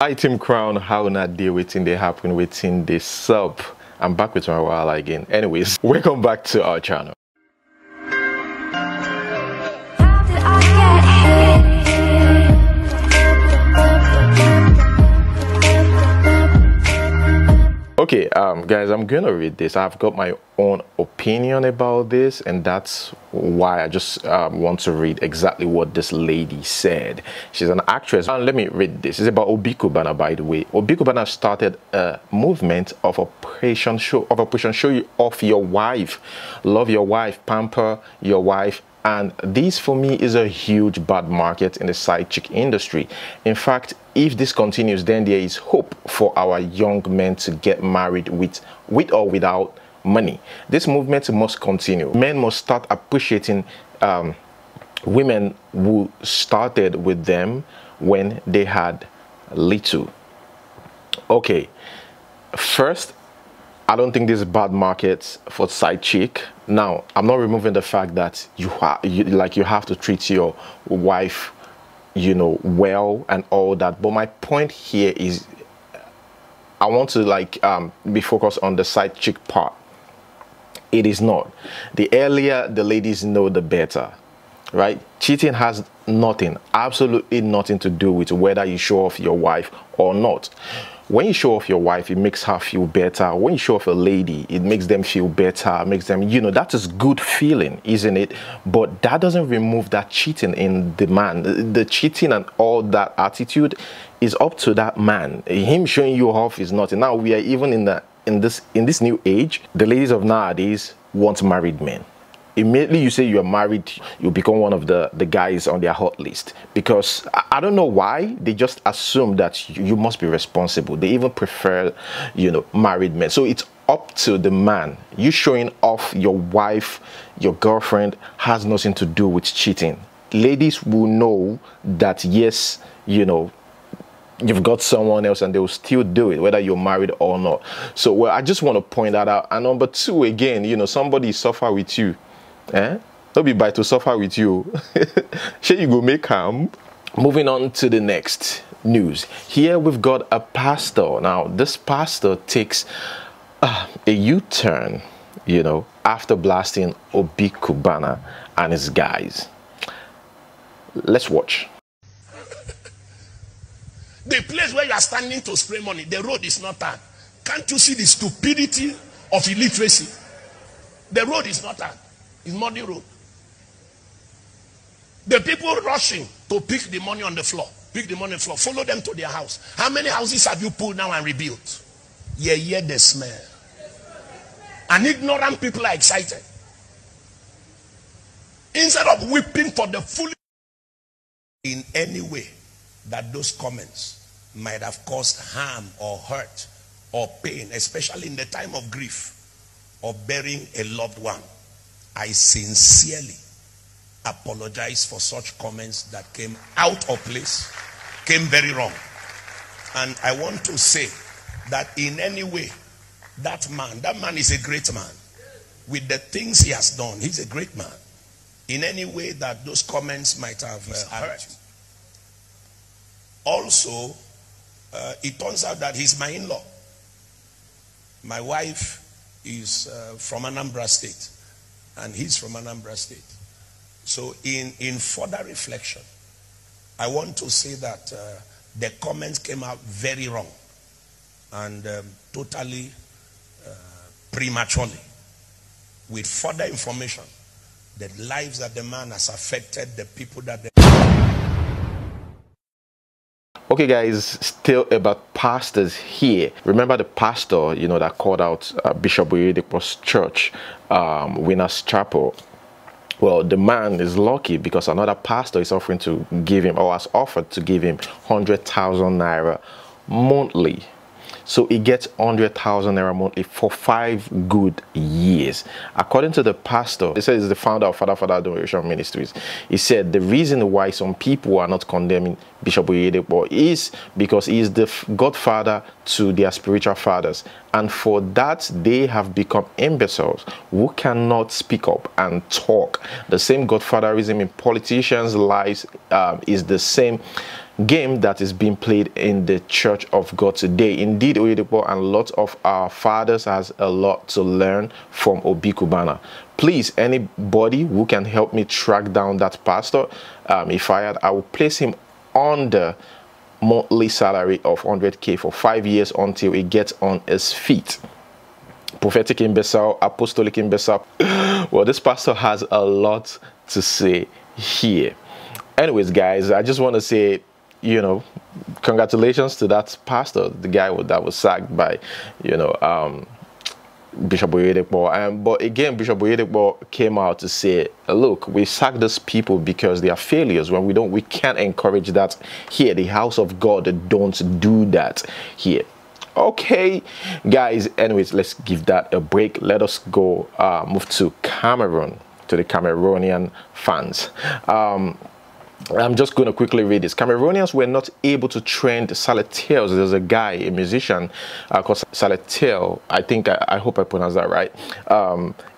Hi Team Crown, how not deal within they happen within this sub. I'm back with my while again. Anyways, welcome back to our channel. Okay, guys, I'm gonna read this. I've got my own opinion about this, and that's why I just want to read exactly what this lady said. She's an actress, and let me read this. It's about Obi Cubana, by the way. Obi Cubana started a movement of Operation Show You Off Your Wife, love your wife, pamper your wife. And this for me is a huge bad market in the side chick industry. In fact, if this continues, then there is hope for our young men to get married with or without money. This movement must continue. Men must start appreciating women who started with them when they had little. Okay, first, I don't think this is bad market for side chick. Now, I'm not removing the fact that you have to treat your wife, you know, well and all that. But my point here is, I want to be focused on the side chick part. It is not. The earlier the ladies know, the better, right? Cheating has nothing, absolutely nothing to do with whether you show off your wife or not. When you show off your wife, it makes her feel better. When you show off a lady, it makes them feel better, makes them, you know, that is good feeling, isn't it? But that doesn't remove that cheating in the man. The cheating and all that attitude is up to that man. Him showing you off is nothing. Now we are even in this new age. The ladies of nowadays want married men. Immediately you say you are married, you become one of the guys on their hot list, because I don't know why they just assume that you must be responsible. They even prefer, you know, married men. So it's up to the man. You showing off your wife, your girlfriend, has nothing to do with cheating. Ladies will know that, yes, you know, you've got someone else, and they will still do it whether you're married or not. So, well, I just want to point that out. And number two, again, you know, somebody suffer with you. Don't be by to suffer with you. Sure, you go make him. Moving on to the next news. Here we've got a pastor. Now, this pastor takes a U-turn, you know, after blasting Obi Cubana and his guys. Let's watch. The place where you are standing to spray money, the road is not hard. Can't you see the stupidity of illiteracy? The road is not hard. It's muddy road. The people rushing to pick the money on the floor, follow them to their house. How many houses have you pulled now and rebuilt? You hear the smell. And ignorant people are excited. Instead of weeping for the foolish, in any way that those comments might have caused harm or hurt or pain, especially in the time of grief or burying a loved one, I sincerely apologize for such comments that came out of place, came very wrong. And I want to say that in any way, that man is a great man. With the things he has done, he's a great man. In any way that those comments might have hurt. Also, it turns out that he's my in-law. My wife is from Anambra State, and he's from Anambra State. So in further reflection, I want to say that the comments came out very wrong and totally prematurely. With further information, the lives that the man has affected, the people that the... Okay, guys, still about pastors here. Remember the pastor, you know, that called out Bishop Oyedepo's church, Winners Chapel. Well, the man is lucky because another pastor is offering to give him, or has offered to give him 100,000 naira monthly. So he gets 100,000 naira monthly for 5 good years. According to the pastor, he says he's the founder of Father Adoration Ministries. He said the reason why some people are not condemning Bishop Oyedepo is because he is the godfather to their spiritual fathers. And for that, they have become imbeciles who cannot speak up and talk. The same godfatherism in politicians' lives is the same game that is being played in the Church of God today. Indeed, Oyedepo and lots of our fathers has a lot to learn from Obi Cubana. Please, anybody who can help me track down that pastor, if I will place him on the monthly salary of 100K for 5 years until he gets on his feet. Prophetic imbecile, apostolic imbecile. Well, this pastor has a lot to say here. Anyways, guys, I just want to say, you know, congratulations to that pastor, the guy that was sacked by, you know, Bishop Oyedepo. But again, Bishop Oyedepo came out to say, look, we sack these people because they are failures. When we can't encourage that here. The house of God don't do that here. Okay, guys, anyways, let's give that a break. Let us go move to Cameroon, to the Cameroonian fans. I'm just going to quickly read this. Cameroonians were not able to trend Saletel. There's a guy, a musician called Saletel. I think, I hope I pronounced that right.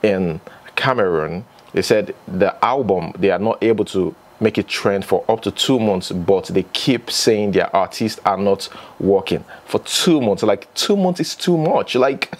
In Cameroon, they said the album, they are not able to make it trend for up to 2 months, but they keep saying their artists are not working for 2 months. Like 2 months is too much. Like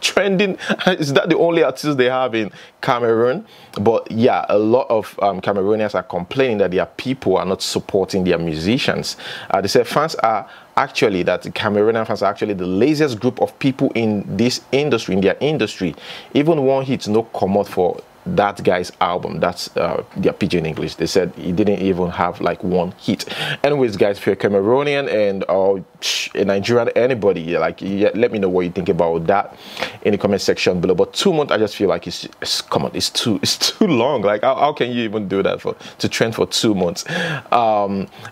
trending, is that the only artists they have in Cameroon? But yeah, a lot of Cameroonians are complaining that their people are not supporting their musicians. They say fans are actually, that the Cameroonian fans are actually the laziest group of people in this industry, in their industry. Even one hit no come out for that guy's album. That's their pidgin English. They said he didn't even have like one hit. Anyways, guys, if you're Cameroonian and a Nigerian, anybody, like, let me know what you think about that in the comment section below. But 2 months, I just feel like it's come on, it's too long. Like, how can you even do that to trend for 2 months?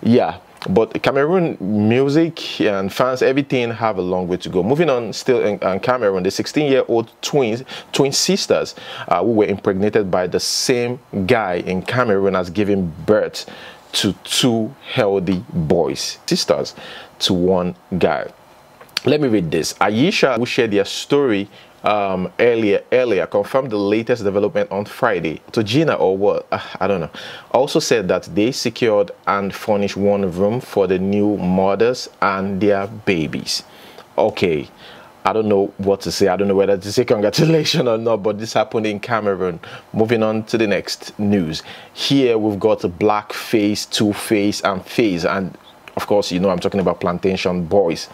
Yeah. But Cameroon music and fans, everything have a long way to go. Moving on, still in Cameroon, the 16-year-old twin sisters who were impregnated by the same guy in Cameroon has given birth to 2 healthy boys, sisters to one guy. Let me read this. Aisha, who shared their story earlier, confirmed the latest development on Friday. To Gina, or what, I don't know, also said that they secured and furnished one room for the new mothers and their babies. Okay, I don't know what to say. I don't know whether to say congratulations or not, but this happened in Cameroon. Moving on to the next news. Here we've got Blackface, Two Face, and Phase, and of course, you know, I'm talking about Plantation Boys.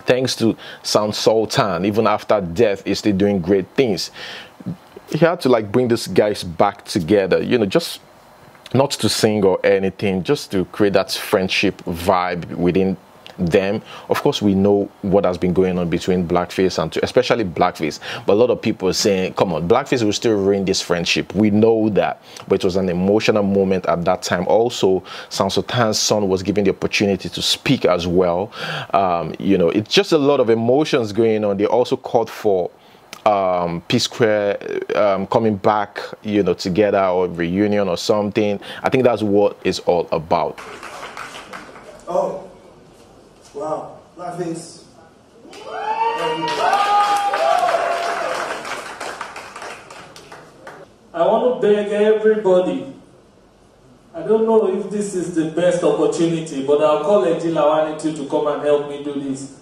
Thanks to Sound Sultan, even after death, he's still doing great things. He had to like bring these guys back together, you know, just not to sing or anything, just to create that friendship vibe within them. Of course, we know what has been going on between Blackface and especially Blackface, but a lot of people are saying, come on, Blackface will still ruin this friendship. We know that, but it was an emotional moment at that time. Also, Sound Sultan's son was given the opportunity to speak as well. You know, it's just a lot of emotions going on. They also called for P-Square coming back, you know, together, or reunion or something. I think that's what it's all about. Oh. Wow, Blackface. I want to beg everybody. I don't know if this is the best opportunity, but I'll call Eddie Lawanity to come and help me do this.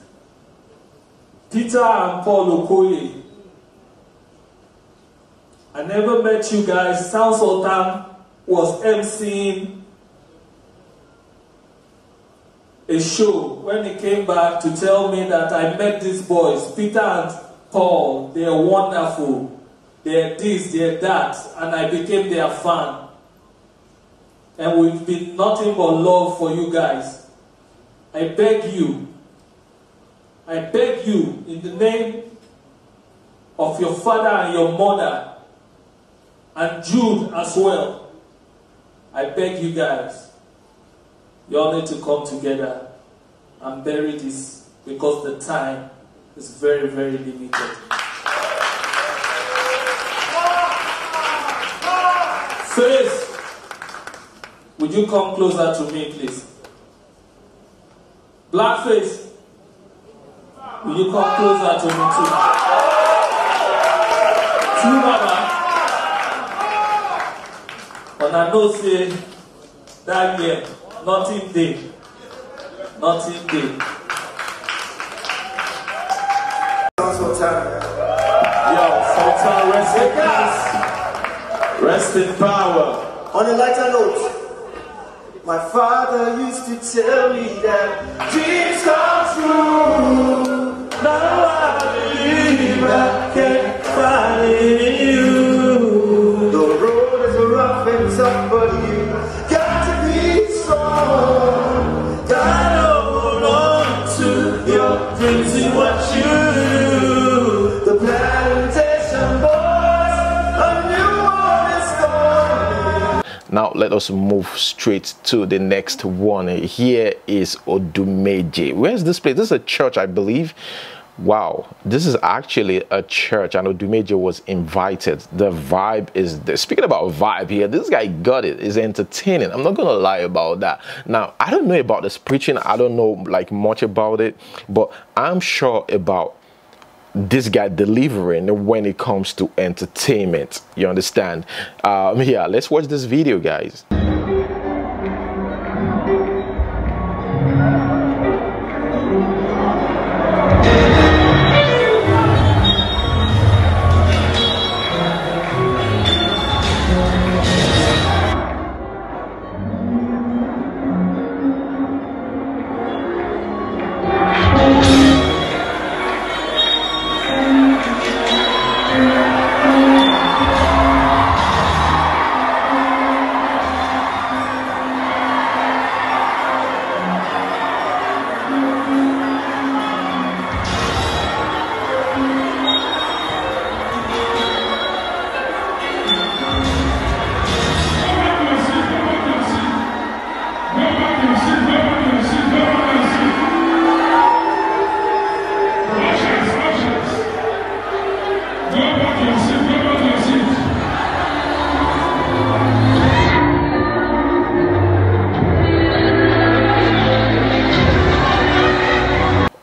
Peter and Paul Okoye. I never met you guys. Sound Sultan was emceeing a show when he came back to tell me that I met these boys, Peter and Paul. They are wonderful. They're this, they're that, and I became their fan. And we've been nothing but love for you guys. I beg you in the name of your father and your mother, and Jude as well, I beg you guys, you all need to come together and bury this, because the time is very, very limited. Face, would you come closer to me, please? Blackface, will you come closer to me too? True Mama, and I know say that year, nothing day. Nothing day. Yo, Sultan, rest in peace. Rest in power. On a lighter note, my father used to tell me that dreams come true. Now I believe I can find you. The road is rough and tough, but you got to be strong. Gotta hold on to your dreams and what you do. The plantation boys, a new one is coming. Now let us move straight to the next one. Here is Odumeje. Where's this place? This is a church, I believe. Wow, this is actually a church, and Odumeje was invited. The vibe is there. Speaking about vibe here, this guy got it. It's entertaining. I'm not gonna lie about that. Now, I don't know about this preaching. I don't know like much about it, but I'm sure about this guy delivering when it comes to entertainment. You understand? Yeah, let's watch this video, guys.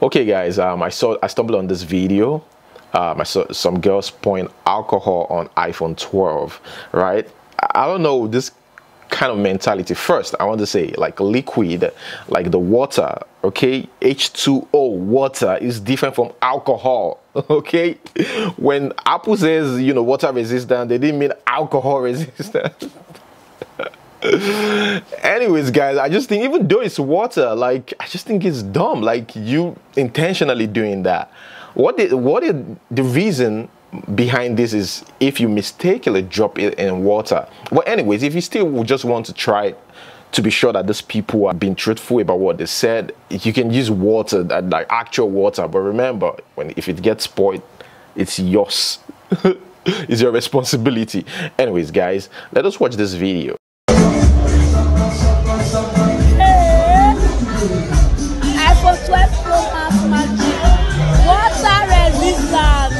Okay guys, I stumbled on this video. I saw some girls pouring alcohol on iPhone 12, right? I don't know this kind of mentality. First, I want to say like liquid, like the water, okay? H2O water is different from alcohol, okay? When Apple says, you know, water resistant, they didn't mean alcohol resistant. Anyways guys, I just think even though it's water, like I just think it's dumb, like you intentionally doing that. What is the reason behind this is if you mistakenly drop it in water. Well, anyways, if you still just want to try to be sure that these people are being truthful about what they said, you can use water, that like actual water, but remember, if it gets spoiled, it's yours. It's your responsibility. Anyways guys, let us watch this video. iPhone 12 Pro Max Magic. Water resistant.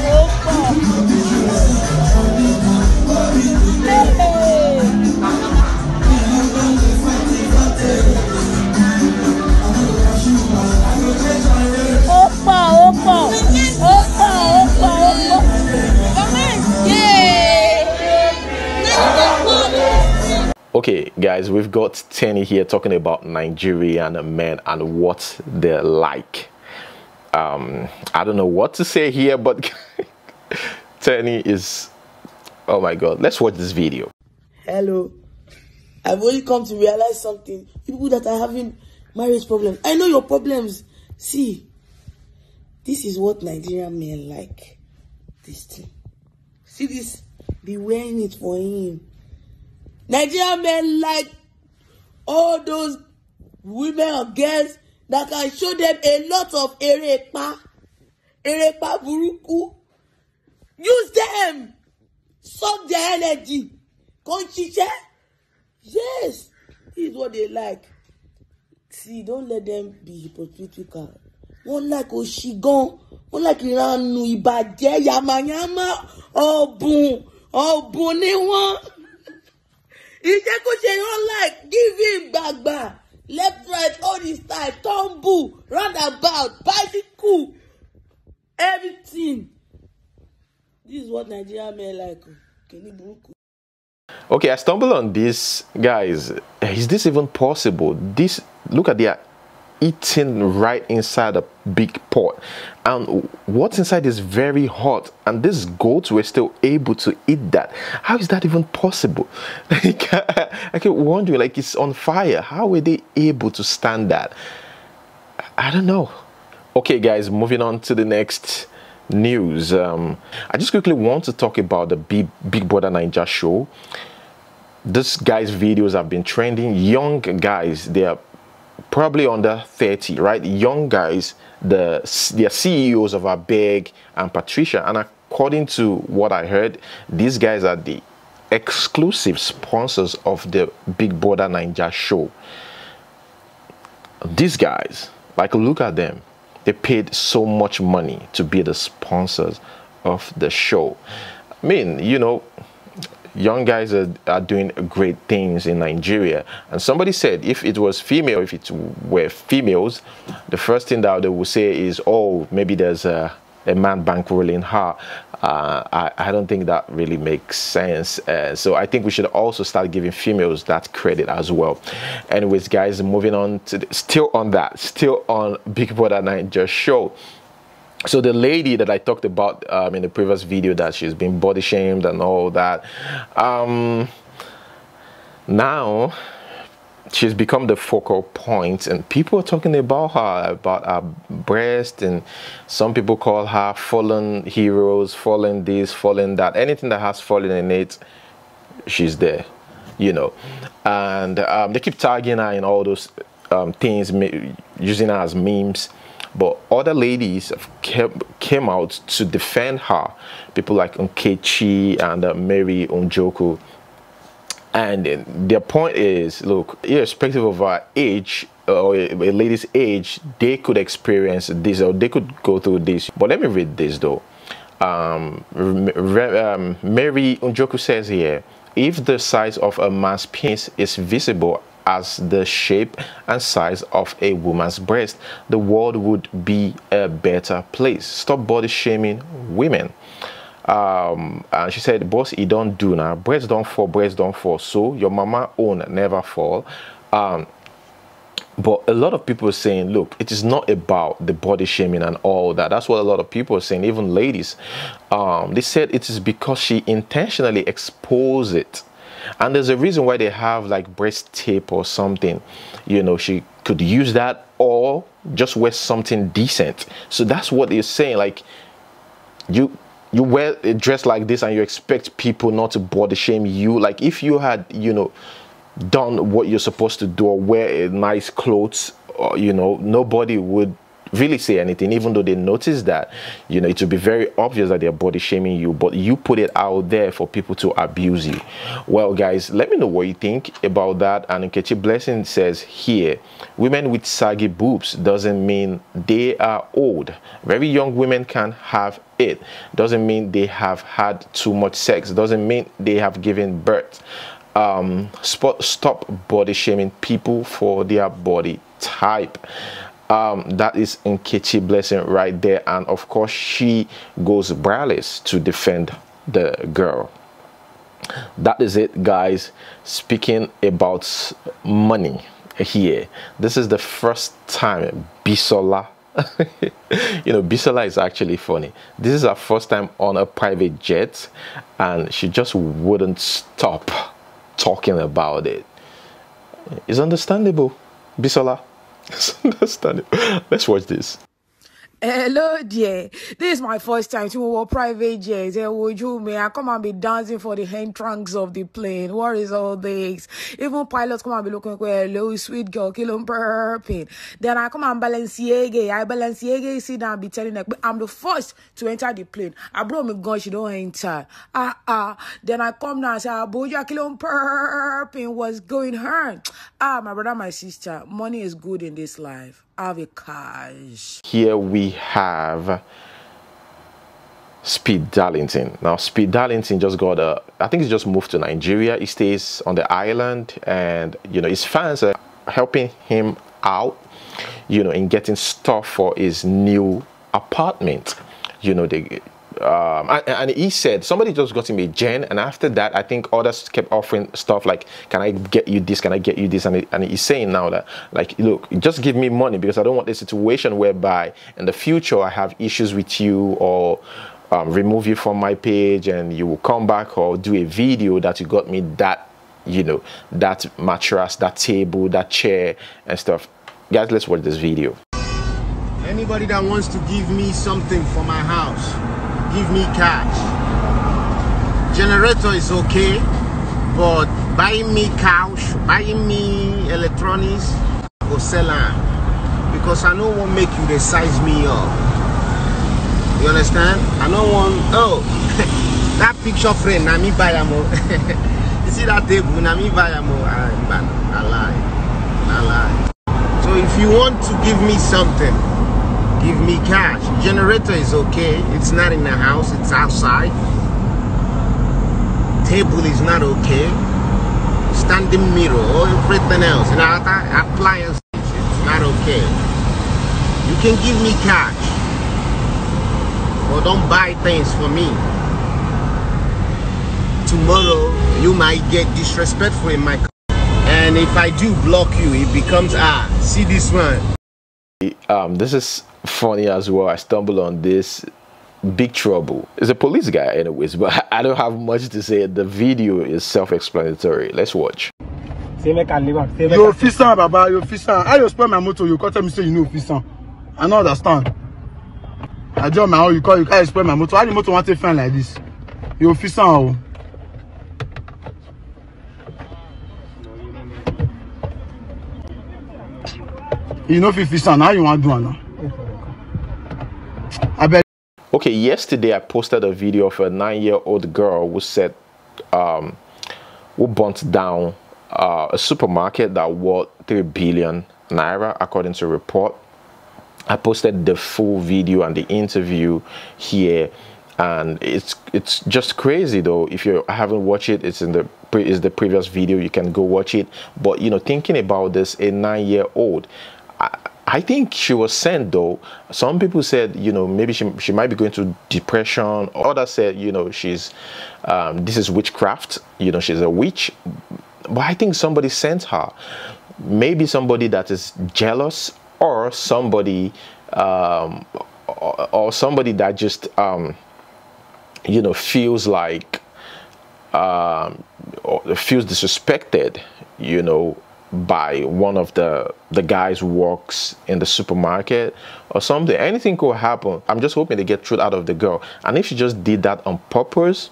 Okay guys, we've got Tenny here talking about Nigerian men and what they're like. I don't know what to say here, but Tenny is, oh my god, let's watch this video. Hello, I've only come to realize something. People that are having marriage problems, I know your problems. See, this is what Nigerian men like. This thing, see this, be wearing it for him. Nigerian men like all those women or girls that can show them a lot of erepa buruku. Use them, suck their energy, conchiche. Yes, this is what they like. See, don't let them be hypocritical. One like Oshigon, one like Iranu Ibaje, Yamayama, Obun ni one. Like, give him bagba, left, right, all this time, tumble, roundabout, bicycle, everything. This is what Nigerian men like. Okay, I stumbled on this, guys. Is this even possible? This, look at their eating right inside a big pot, and what's inside is very hot, and these goats were still able to eat that. How is that even possible? Like, I keep wondering, like, it's on fire. How were they able to stand that? I don't know. Okay guys, moving on to the next news. I just quickly want to talk about the Big Brother Naija show. This guy's videos have been trending. Young guys, they are probably under 30, right? Young guys, they are CEOs of Abeg and Patricia, and according to what I heard, these guys are the exclusive sponsors of the Big Brother Naija show. These guys, like, look at them. They paid so much money to be the sponsors of the show. I mean, you know, young guys are doing great things in Nigeria. And somebody said if it was female, if it were females, the first thing that they would say is, oh, maybe there's a man bankrolling her. I don't think that really makes sense. So I think we should also start giving females that credit as well. Anyways, guys, moving on to still on Big Brother Naija show. So the lady that I talked about in the previous video, that she's been body shamed and all that, now she's become the focal point, and people are talking about her, about her breast, and some people call her fallen heroes, fallen this, fallen that. Anything that has fallen in it, she's there, you know. And they keep tagging her in all those things, using her as memes. But other ladies came out to defend her. People like Nkechi and Mary Njoku. And their point is, look, irrespective of her age or a lady's age, they could experience this or they could go through this. But let me read this though. Mary Njoku says here, if the size of a man's penis is visible as the shape and size of a woman's breast, the world would be a better place. Stop body shaming women. And she said, boss, he don't do now. Breasts don't fall. So your mama own never fall. But a lot of people are saying, look, it is not about the body shaming and all that. That's what a lot of people are saying, even ladies. They said it is because she intentionally exposed it. And there's a reason why they have like breast tape or something. You know, she could use that or just wear something decent. So that's what they're saying. Like, you wear a dress like this and you expect people not to body shame you. Like, if you had, you know, done what you're supposed to do or wear a nice clothes, or, you know, nobody would really say anything, even though they notice that, you know, it would be very obvious that they're body shaming you, but you put it out there for people to abuse you. Well, guys, let me know what you think about that. And Nkechi Blessing says here, women with saggy boobs doesn't mean they are old. Very young women can have it. Doesn't mean they have had too much sex. Doesn't mean they have given birth. Stop body shaming people for their body type. That is Nkechi Blessing right there, and of course she goes braless to defend the girl. That is it, guys. Speaking about money here, this is the first time Bisola you know, Bisola is actually funny. This is her first time on a private jet, and she just wouldn't stop talking about it. It's understandable, Bisola. It's understandable. Let's watch this. Hello dear, this is my first time to a private jet. Would you may I come and be dancing for the hand trunks of the plane? What is all this? Even pilots come and be looking for hello sweet girl, kill them burping. Then I come and Balenciaga sit down and be telling them I'm the first to enter the plane. I brought me gun, she don't enter. Then I come down and say Abuja kill them burping. What's going on? My brother, my sister, money is good in this life. Have a cash. Here we have Speed Darlington. Now, Speed Darlington just got I think he just moved to Nigeria. He stays on the island, and you know, his fans are helping him out, you know, in getting stuff for his new apartment. You know, and he said somebody just got him a gen, and after that I think others kept offering stuff like, can I get you this, can I get you this, and he's saying now that, like, look, just give me money, because I don't want a situation whereby in the future I have issues with you, or remove you from my page, and you will come back or do a video that you got me that, you know, that mattress, that table, that chair and stuff. Guys, let's watch this video. Anybody that wants to give me something for my house, give me cash. Generator is okay, but buying me couch, buying me electronics, go sell am, because I don't want to make you the size me up. You understand? I don't want, oh, that picture frame, na me buy am. You see that table, na me buy am. I lie. So if you want to give me something, give me cash. Generator is okay. It's not in the house, it's outside. Table is not okay. Standing mirror, or everything else. And appliance, it's not okay. You can give me cash, but don't buy things for me. Tomorrow, you might get disrespectful in my car. And if I do block you, it becomes, see this one. This is funny as well. I stumbled on this. Big Trouble. It's a police guy anyways, but I don't have much to say. The video is self-explanatory. Let's watch. You officer, Baba, you officer. I you spoil my motor, you can't tell me say you know officer. I don't understand. I join my own, you can't spoil my motor. How the motor want to find like this? You officer. Oh. You know officer, now you want to do now. I bet. Okay, yesterday I posted a video of a 9-year-old girl who said, who burnt down a supermarket that worth 3 billion naira, according to a report. I posted the full video and the interview here, and it's just crazy though. If you haven't watched it, it's in the previous video. You can go watch it. But you know, thinking about this, a 9-year-old. I think she was sent though. Some people said, you know, maybe she might be going through depression. Others said, you know, she's this is witchcraft. You know, she's a witch. But I think somebody sent her. Maybe somebody that is jealous, or somebody or somebody that just you know, feels like feels disrespected, you know, by one of the guys who works in the supermarket or something. Anything could happen. I'm just hoping to get truth out of the girl. And if she just did that on purpose,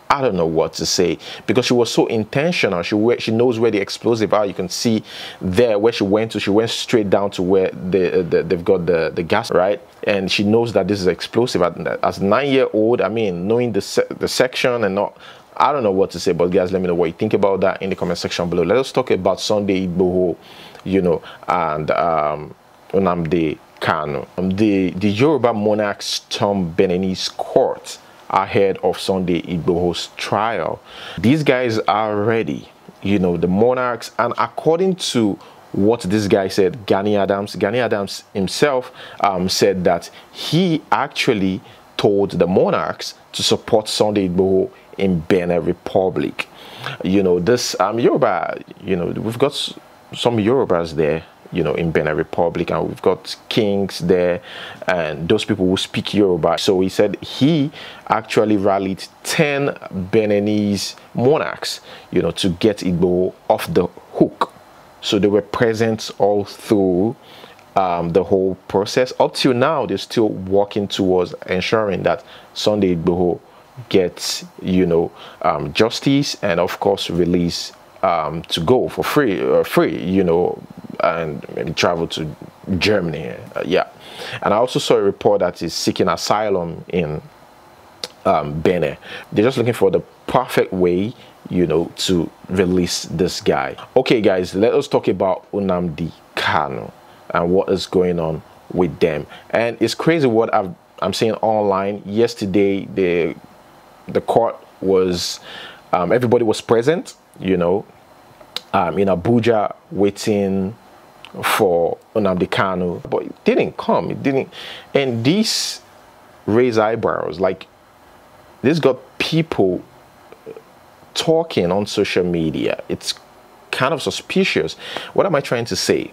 I don't know what to say, because she was so intentional. She knows where the explosive are. You can see there where she went to. She went straight down to where they've got the gas, right? And she knows that this is explosive. As a 9-year-old, I mean, knowing the section and not, I don't know what to say. But guys, let me know what you think about that in the comment section below. Let us talk about Sunday Igboho, you know, and Nnamdi Kanu. The Yoruba monarchs stormed Benin's court ahead of Sunday Igboho's trial. These guys are ready, you know, the monarchs. And according to what this guy said, Gani Adams himself said that he actually told the monarchs to support Sunday Igboho in Benin Republic. You know, this Yoruba, you know, we've got some Yorubas there, you know, in Benin Republic, and we've got kings there and those people who speak Yoruba. So he said he actually rallied 10 Beninese monarchs, you know, to get Igboho off the hook. So they were present all through the whole process. Up till now, they're still working towards ensuring that Sunday Igboho gets, you know, justice, and of course release to go for free, you know, and maybe travel to Germany. Yeah. And I also saw a report that is seeking asylum in Benin. They're just looking for the perfect way, you know, to release this guy. Okay, guys, let us talk about Nnamdi Kanu and what is going on with them. And it's crazy what I'm seeing online. Yesterday, the court was, everybody was present, you know, in Abuja, waiting for Nnamdi Kanu, but it didn't come. It didn't. And these raise eyebrows. Like, this got people talking on social media. It's kind of suspicious. What am I trying to say?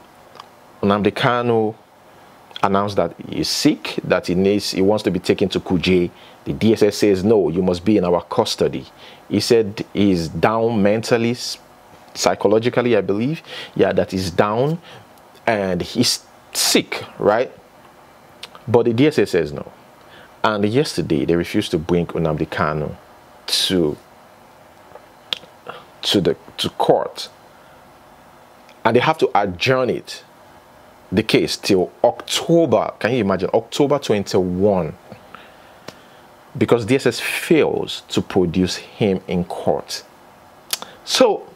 Nnamdi Kanu announced that he's sick, that he wants to be taken to Kuje. The DSS says, no, you must be in our custody. He said he's down mentally, psychologically, I believe. Yeah, that he's down and he's sick, right? But the DSS says no. And yesterday, they refused to bring Nnamdi Kanu to court. And they have to adjourn the case till October. Can you imagine? October 21. Because DSS fails to produce him in court. So,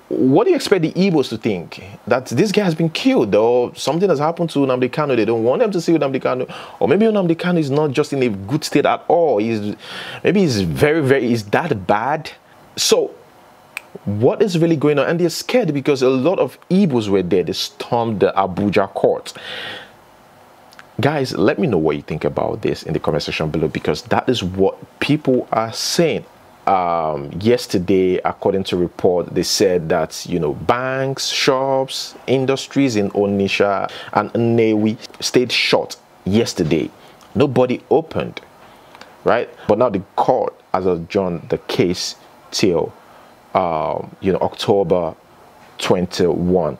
what do you expect the Igbos to think? That this guy has been killed, or something has happened to Nnamdi Kanu? They don't want them to see Nnamdi Kanu, or maybe Nnamdi Kanu is not just in a good state at all. Maybe he's he's that bad. So, what is really going on? And they're scared because a lot of Igbos were there. They stormed the Abuja court. Guys, let me know what you think about this in the comment section below, because that is what people are saying. Yesterday, according to report, they said that, you know, banks, shops, industries in Onitsha and Nnewi stayed shut yesterday. Nobody opened, right? But now the court has adjourned the case till you know, October 21.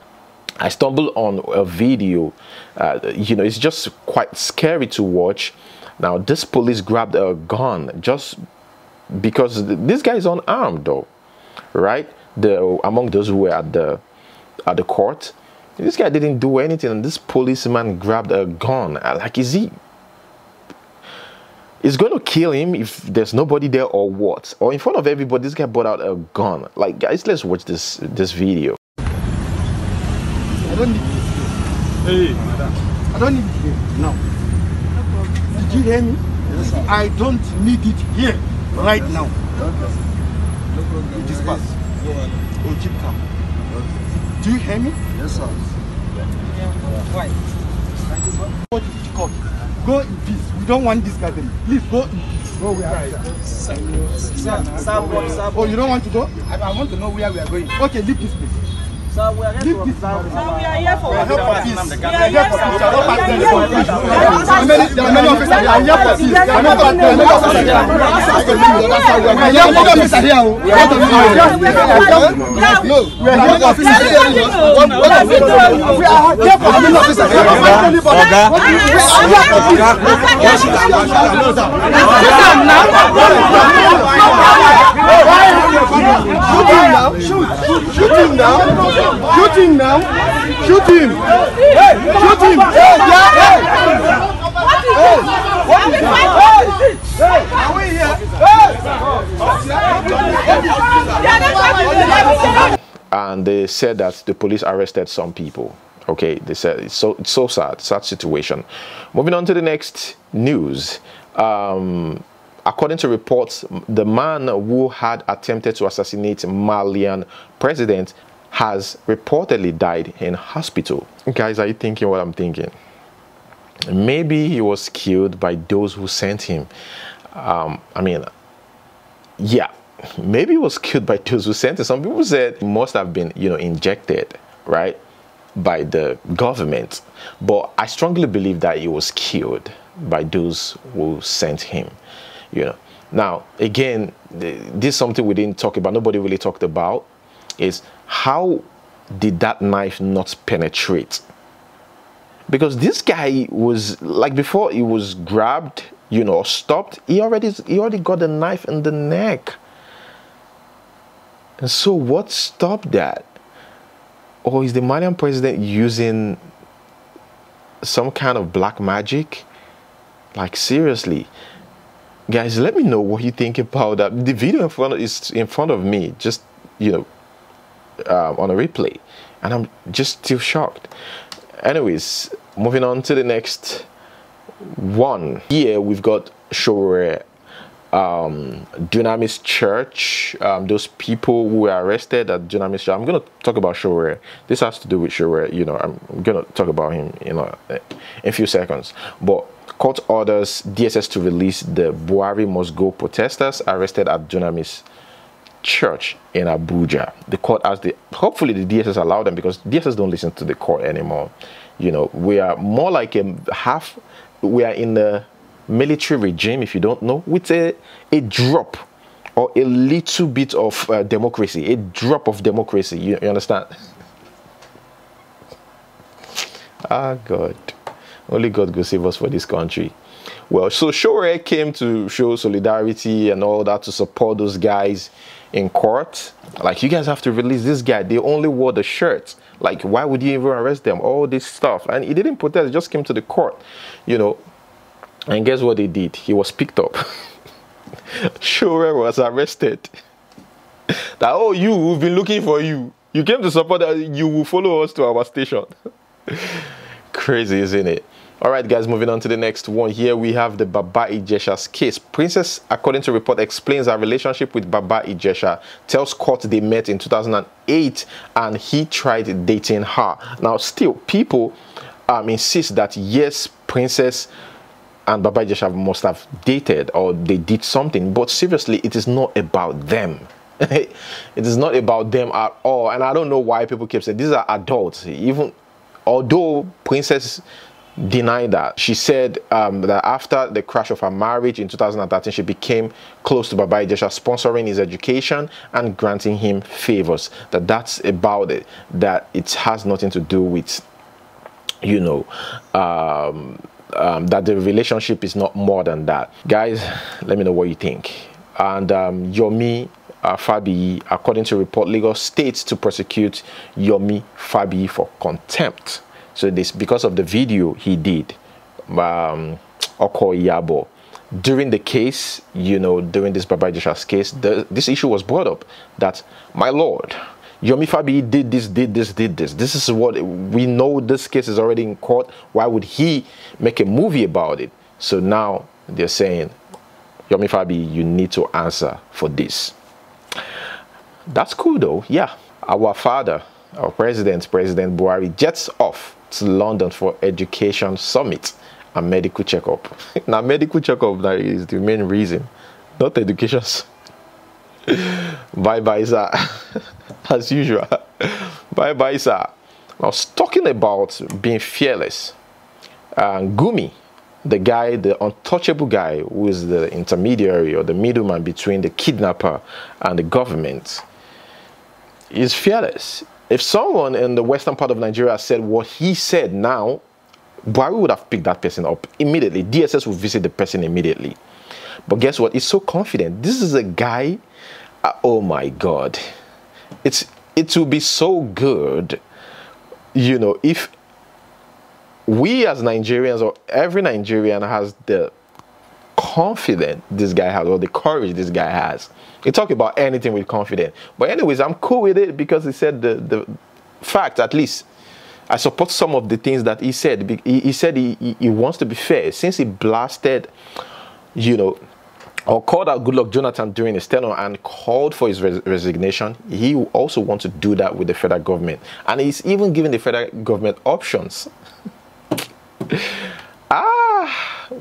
I stumbled on a video, you know, it's just quite scary to watch. Now, this police grabbed a gun just because this guy is unarmed, though, right? Among those who were at the court, this guy didn't do anything, and this policeman grabbed a gun. Like, is going to kill him if there's nobody there, or what? Or in front of everybody, this guy brought out a gun. Like, guys, let's watch this video. I don't need this. Hey, madam. I don't need it here now. Did you hear me? Yes, sir. I don't need it here right now. No problem. Disperse. Oh, keep calm. Okay. Do you hear me? Yes, sir. Why? Go in peace. We don't want this gathering. Please go in peace. Go where we are. Sir. Oh, you don't want to go? I want to know where we are going. Okay, leave this place. So we are here for peace. We are here for peace. We are here for peace. There are many officers here. We are here for peace. We are not bad. We are not officers here. We are here for peace. We are here for officers here. We are here for peace. No, we are here for officers here. We are here for many officers here. We are here for peace. Shoot him now. Shoot him now. Shoot him. Hey, shoot him. Hey, yeah. What is this? Hey, are we here? And they said that the police arrested some people. Okay, they said it's so sad situation. Moving on to the next news. According to reports, the man who had attempted to assassinate Malian president has reportedly died in hospital. Guys, are you thinking what I'm thinking? Maybe he was killed by those who sent him. I mean, yeah, maybe he was killed by those who sent him. Some people said he must have been, you know, injected, right, by the government. But I strongly believe that he was killed by those who sent him. You know, now again, this is something we didn't talk about. Nobody really talked about is how did that knife not penetrate? Because this guy was like, before he was grabbed, you know, stopped, he already got the knife in the neck. And so what stopped that? Or is the Malian president using some kind of black magic? Like, seriously. Guys, let me know what you think about that. The video is in front of me, just, you know, on a replay, and I'm just still shocked. Anyways, moving on to the next one. Here we've got Showore, Dunamis Church. Those people who were arrested at Dunamis Church. I'm gonna talk about Showore. This has to do with Showore. You know, I'm gonna talk about him, you know, in a few seconds. But Court orders DSS to release the Buhari must go protesters arrested at Dunamis Church in Abuja. The court asked hopefully the DSS allow them, because DSS don't listen to the court anymore. You know, we are more like we are in the military regime, if you don't know, with a drop or a little bit of democracy, a drop of democracy. You understand? Ah, God. Only God will save us for this country. Well, so Showore came to show solidarity and all that, to support those guys in court. Like, you guys have to release this guy. They only wore the shirt. Like, why would you even arrest them? All this stuff. And he didn't protest. He just came to the court, you know. And guess what they did? He was picked up. Showore was arrested. That, oh, we've been looking for you. You came to support us. You will follow us to our station. Crazy, isn't it? All right, guys, moving on to the next one. Here we have the Baba Ijesha's case. Princess, according to report, explains her relationship with Baba Ijesha, tells court they met in 2008 and he tried dating her. Now, still, people insist that, yes, Princess and Baba Ijesha must have dated or they did something. But seriously, it is not about them. It is not about them at all. And I don't know why people keep saying these are adults. Even although Princess denied that, she said that after the crash of her marriage in 2013, she became close to Baba Ijesha, sponsoring his education and granting him favors. That's about it. That it has nothing to do with, you know, that the relationship is not more than that. Guys, let me know what you think. And Yomi Fabiyi, according to report, Lagos State to prosecute Yomi Fabiyi for contempt. So this because of the video he did, Oko Yabo. During the case, you know, during this Baba Ijesha's case, this issue was brought up that, my lord, Yomi Fabiyi did this. This is what we know. This case is already in court. Why would he make a movie about it? So now they're saying, Yomi Fabiyi, you need to answer for this. That's cool though. Yeah, our father, our President Buhari, jets off to London for education summit and medical checkup. Now, medical checkup that is the main reason, not education. Bye-bye, sir. As usual. Bye-bye, sir. I was talking about being fearless. Gumi, the guy, the untouchable guy who is the intermediary or the middleman between the kidnapper and the government, is fearless. If someone in the western part of Nigeria said what he said now, Buhari would have picked that person up immediately. DSS would visit the person immediately. But guess what? He's so confident. This is a guy, oh my God. It will be so good, you know, if we as Nigerians, or every Nigerian has the confidence this guy has, or the courage this guy has. He talk about anything with confidence. But anyways, I'm cool with it because he said the fact, at least I support some of the things that he said. He said he wants to be fair. Since he blasted, you know, or called out Goodluck Jonathan during his tenure and called for his resignation, he also wants to do that with the federal government. And he's even giving the federal government options.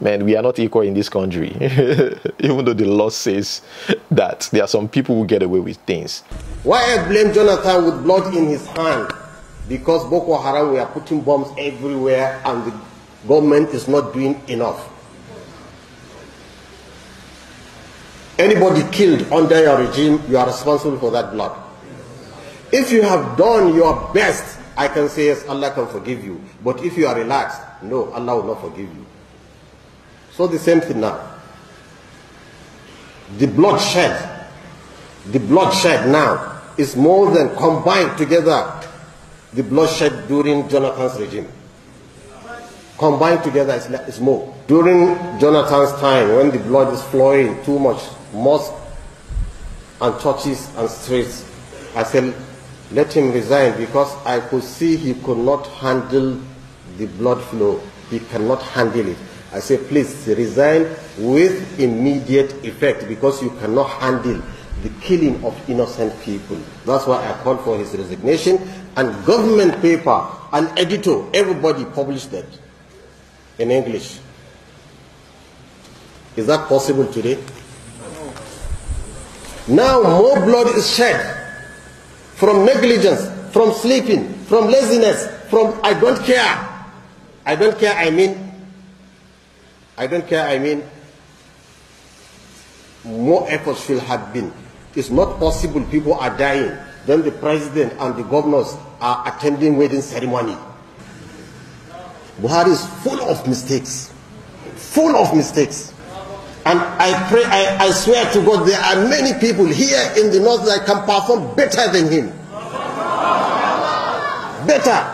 Man, we are not equal in this country. Even though the law says that there are some people who get away with things. Why I blame Jonathan with blood in his hand? Because Boko Haram were putting bombs everywhere and the government is not doing enough. Anybody killed under your regime, you are responsible for that blood. If you have done your best, I can say yes, Allah can forgive you. But if you are relaxed, no, Allah will not forgive you. So the same thing now. The bloodshed now is more than combined together the bloodshed during Jonathan's regime. Combined together is more. During Jonathan's time, when the blood is flowing too much, mosques and churches and streets, I said, let him resign, because I could see he could not handle the blood flow. He cannot handle it. I say, please resign with immediate effect, because you cannot handle the killing of innocent people. That's why I called for his resignation, and government paper and editor, everybody published that in English. Is that possible today? Now more blood is shed from negligence, from sleeping, from laziness, from I don't care. I don't care, I mean, more efforts should have been. It's not possible people are dying, then the president and the governors are attending wedding ceremony. Buhari is full of mistakes. Full of mistakes. And I swear to God, there are many people here in the north that can perform better than him. Better.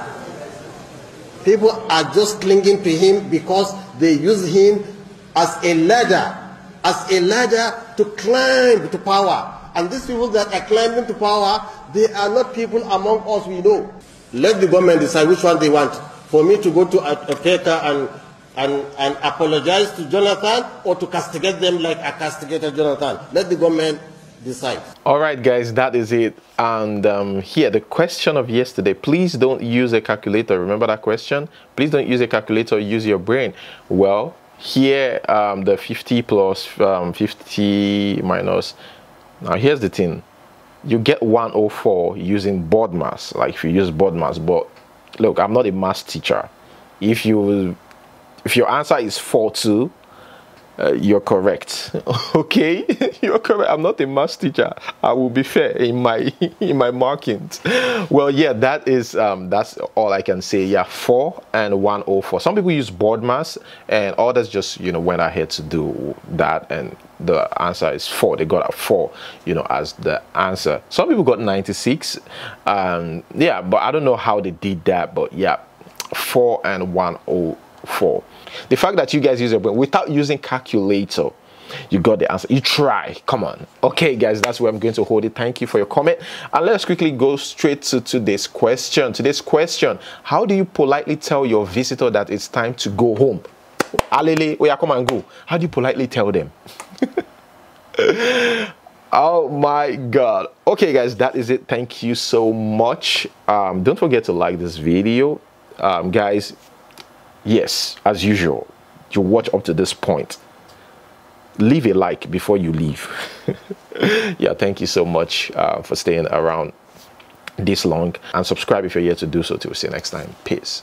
People are just clinging to him because they use him as a ladder to climb to power. And these people that are climbing to power, they are not people among us we know. Let the government decide which one they want. For me to go to Okeka and apologize to Jonathan, or to castigate them like I castigated Jonathan. Let the government decide. All right, guys, that is it. And here, the question of yesterday, please don't use a calculator. Remember that question? Please don't use a calculator, use your brain. Well, here, the 50 plus 50 minus. Now, here's the thing. You get 104 using board mass, like if you use board mass. But look, I'm not a math teacher. If your answer is 4-2, you're correct. Okay, you're correct. I'm not a math teacher. I will be fair in my markings. Well, yeah, that is that's all I can say. Yeah, 4 and 104. Some people use board mass, and others just went ahead to do that, and the answer is 4. They got a 4, as the answer. Some people got 96. Yeah, but I don't know how they did that. But yeah, 4 and 104. The fact that you guys use your brain without using calculator, you got the answer. You try. Come on. Okay, guys, that's where I'm going to hold it. Thank you for your comment. And let's quickly go straight to today's question. Today's question: how do you politely tell your visitor that it's time to go home? Alele, oh yeah, come and go. How do you politely tell them? Oh my God. Okay, guys, that is it. Thank you so much. Don't forget to like this video, guys. Yes, as usual, you watch up to this point, leave a like before you leave. Yeah, thank you so much for staying around this long, and subscribe if you're here to do so. Till we see you next time. Peace.